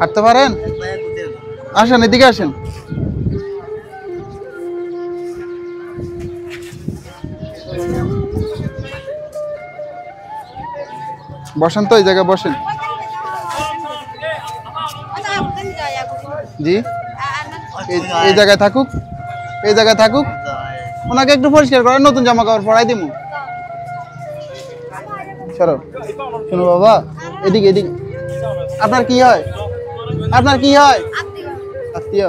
হাঁটতে পারেন? আসেন, এদিকে আসেন। বসেন তো, এই জায়গায় বসেন। জি, এই জায়গায় থাকুক, এই জায়গায় থাকুক। ওনাকে একটু পরিষ্কার করেন, নতুন জামা কাপড় পরাই দিব। চলো, শোনো বাবা, এদিকে এদিকে। আপনার কি হয়? আপনার কি হয়? আত্মীয়।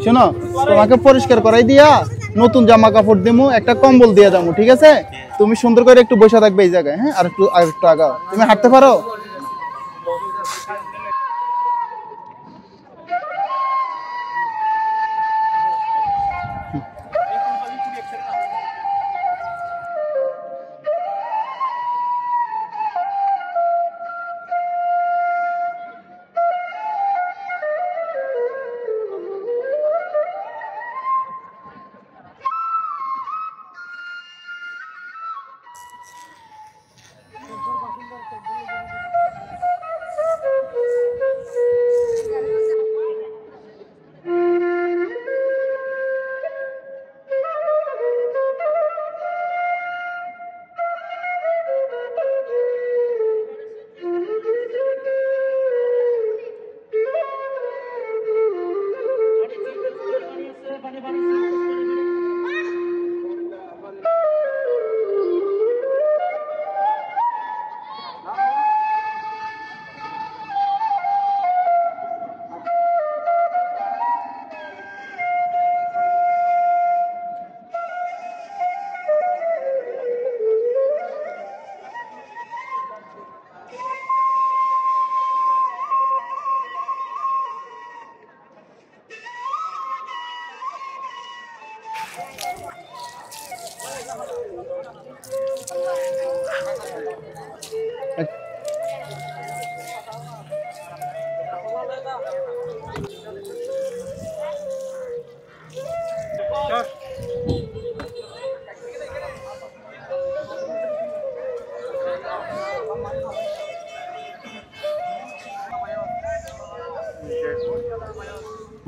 শোনো, তোমাকে পরিষ্কার করাই দিয়া নতুন জামা কাপড় দিমু, একটা কম্বল দিয়ে যাবো, ঠিক আছে? তুমি সুন্দর করে একটু বসে থাকবে এই জায়গায়, হ্যাঁ? আর একটু আগাও। তুমি হাঁটতে পারো?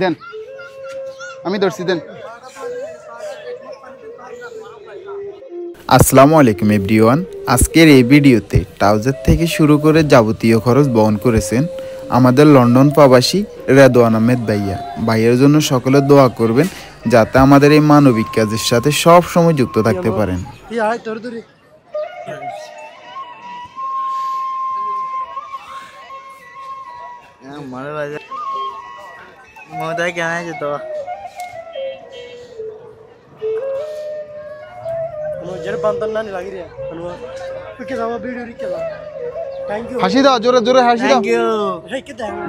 দেন, আমি ধরছি, দেন। আসসালামু আলাইকুম এভরিওয়ান। আজকের এই ভিডিওতে ট্রাউজার থেকে শুরু করে যাবতীয় খরচ বহন করেছেন আমাদের লন্ডন প্রবাসী রেদওয়ান আহমেদ ভাইয়া। ভাইয়ের জন্য সকলে দোয়া করবেন যাতে আমাদের এই মানবিক কাজের সাথে সব সময় যুক্ত থাকতে পারেন। হাসি দাও, জোরে জোরে হাসি দাও।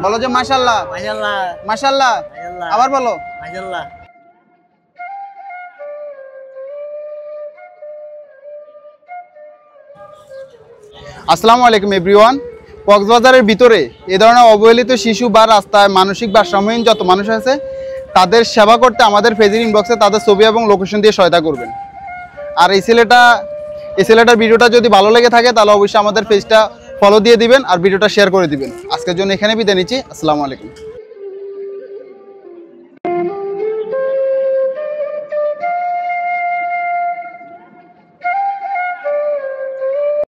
বলো যে মাশাআল্লাহ, মাশাআল্লাহ। আবার বলো। আসসালামু আলাইকুম এভরিওয়ান। কক্সবাজারের ভিতরে এ ধরনের অবহেলিত শিশু বা রাস্তায় মানসিক ভারসাম্যহীন যত মানুষ আছে তাদের সেবা করতে আমাদের ফেসবুক ইনবক্সে তাদের ছবি এবং লোকেশন দিয়ে সহায়তা করবেন। আর এই ছেলেটার ভিডিওটা যদি ভালো লেগে থাকে তাহলে অবশ্যই আমাদের পেজটা ফলো দিয়ে দিবেন আর ভিডিওটা শেয়ার করে দিবেন। আজকের জন্য এখানে বিদায় নিচ্ছি। আসসালামু আলাইকুম।